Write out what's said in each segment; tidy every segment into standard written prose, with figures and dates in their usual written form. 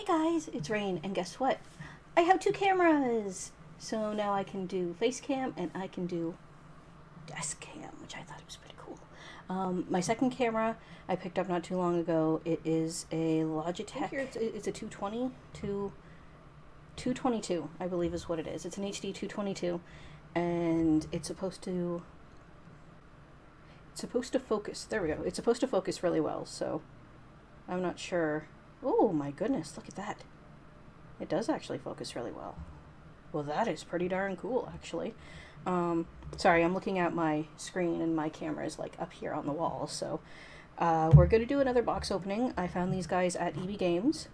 Hey guys, it's Rain, and guess what? I have two cameras! So now I can do face cam and I can do desk cam, which I thought was pretty cool. My second camera I picked up not too long ago. It is a Logitech. Here it's a 222, I believe is what it is. It's an HD 222, and it's supposed to focus. There we go. It's supposed to focus really well, so I'm not sure. Oh my goodness, look at that. It does actually focus really well. Well, that is pretty darn cool, actually. Sorry, I'm looking at my screen and my camera is like up here on the wall, so we're going to do another box opening. I found these guys at EB Games,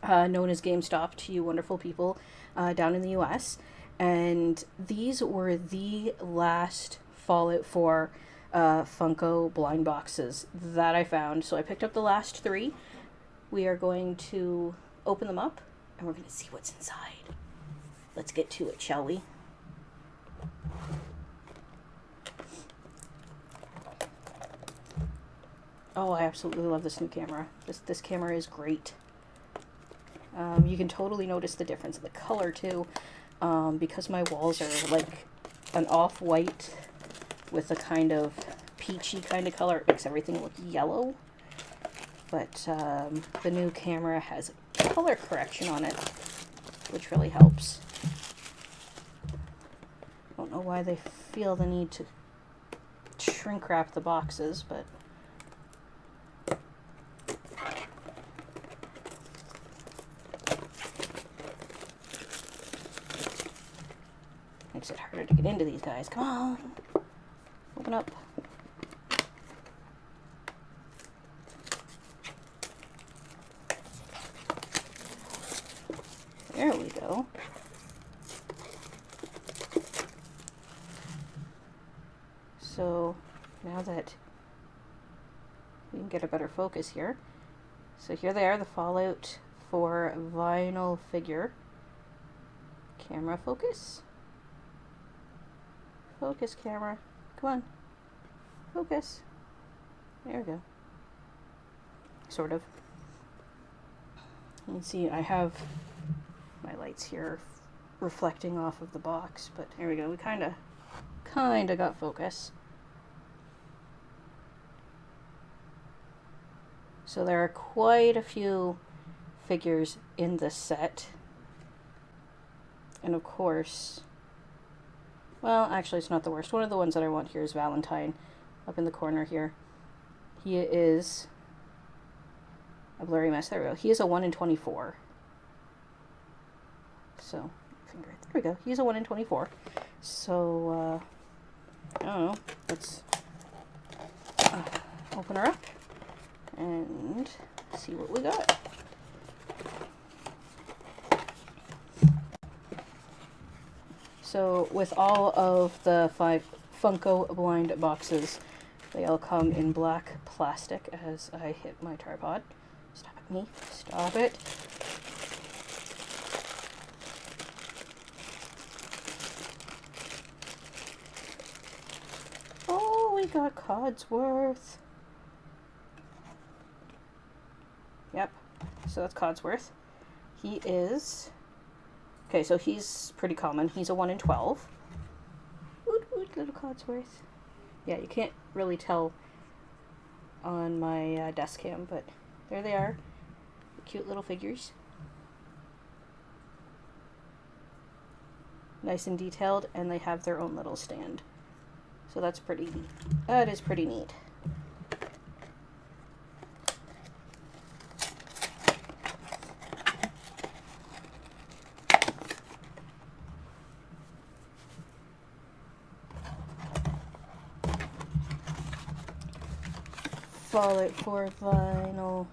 known as GameStop to you wonderful people down in the US, and these were the last Fallout 4 Funko blind boxes that I found, so I picked up the last three. We are going to open them up, and we're going to see what's inside. Let's get to it, shall we? Oh, I absolutely love this new camera. This camera is great. You can totally notice the difference in the color, too, because my walls are like an off-white with a kind of peachy kind of color. It makes everything look yellow. But the new camera has color correction on it, which really helps. I don't know why they feel the need to shrink wrap the boxes, but makes it harder to get into these guys. Come on, open up. There we go. So now that we can get a better focus here. So here they are, the Fallout 4 vinyl figure. Camera focus. Focus, camera. Come on. Focus. There we go. Sort of. You can see I have my lights here reflecting off of the box, but here we go. We kind of got focus. So there are quite a few figures in this set. And of course, well, actually it's not the worst. One of the ones that I want here is Valentine, up in the corner here. He is a blurry mess. There we go. He is a 1 in 24. So, there we go. He's a 1 in 24. So, I don't know. Let's open her up and see what we got. So, with all of the 5 Funko blind boxes, they all come in black plastic as I hit my tripod. Stop it, me. Stop it. We got Codsworth. Yep, so that's Codsworth. He is... Okay, so he's pretty common. He's a 1 in 12. Woot woot, little Codsworth. Yeah, you can't really tell on my desk cam, but there they are. Cute little figures. Nice and detailed, and they have their own little stand. So that's pretty neat. That is pretty neat. Fallout 4 vinyl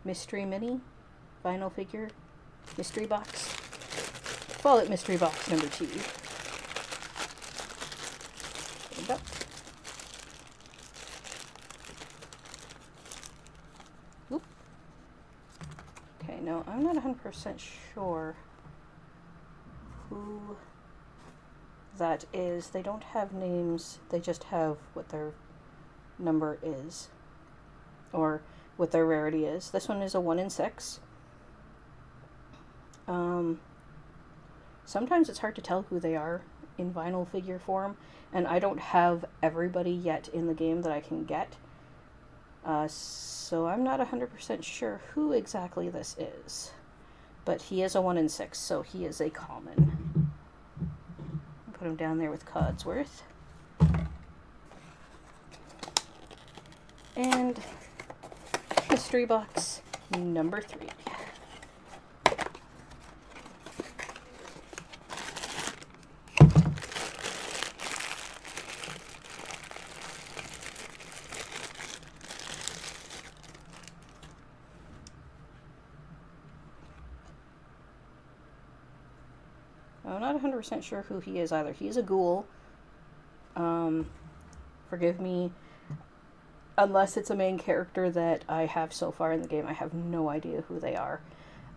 mystery mini vinyl figure mystery box. Fallout mystery box number 2. Up. Oop. Okay, no, I'm not 100% sure who that is. They don't have names, they just have what their number is. Or what their rarity is. This one is a 1 in 6. Sometimes it's hard to tell who they are in vinyl figure form, and I don't have everybody yet in the game that I can get. So I'm not 100% sure who exactly this is. But he is a 1 in 6, so he is a common. Put him down there with Codsworth. And mystery box number 3. I'm not 100% sure who he is either. He's a ghoul. Forgive me. Unless it's a main character that I have so far in the game, I have no idea who they are.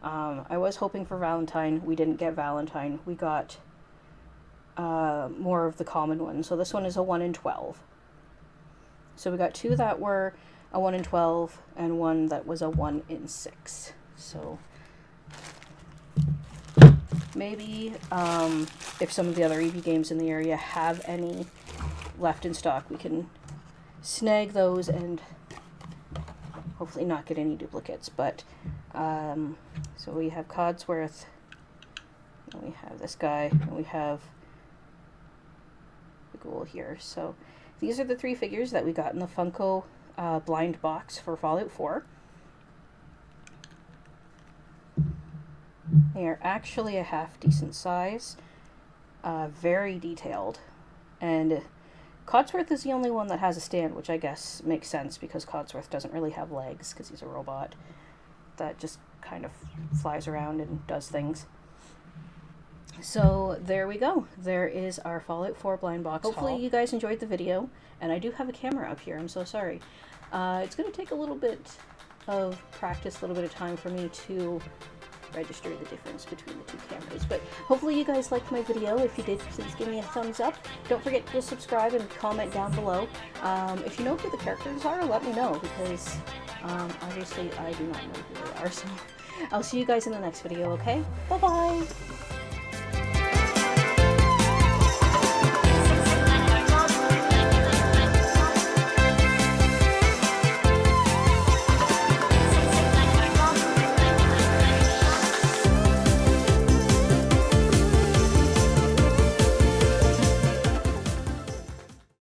I was hoping for Valentine. We didn't get Valentine. We got more of the common ones. So this one is a 1 in 12. So we got 2 that were a 1 in 12 and 1 that was a 1 in 6. So maybe if some of the other EV games in the area have any left in stock, we can snag those and hopefully not get any duplicates. But so we have Codsworth, and we have this guy, and we have the ghoul here. So these are the 3 figures that we got in the Funko blind box for Fallout 4. They are actually a half decent size, very detailed, and Codsworth is the only one that has a stand, which I guess makes sense because Codsworth doesn't really have legs because he's a robot that just kind of flies around and does things. So there we go. There is our Fallout 4 blind box Hopefully haul. You guys enjoyed the video, and I do have a camera up here. I'm so sorry. It's going to take a little bit of practice, a little bit of time for me to register the difference between the 2 cameras. But hopefully you guys liked my video. If you did, please give me a thumbs up. Don't forget to subscribe and comment down below. If you know who the characters are, let me know, because obviously I do not know who they are. So I'll see you guys in the next video, okay? Bye-bye!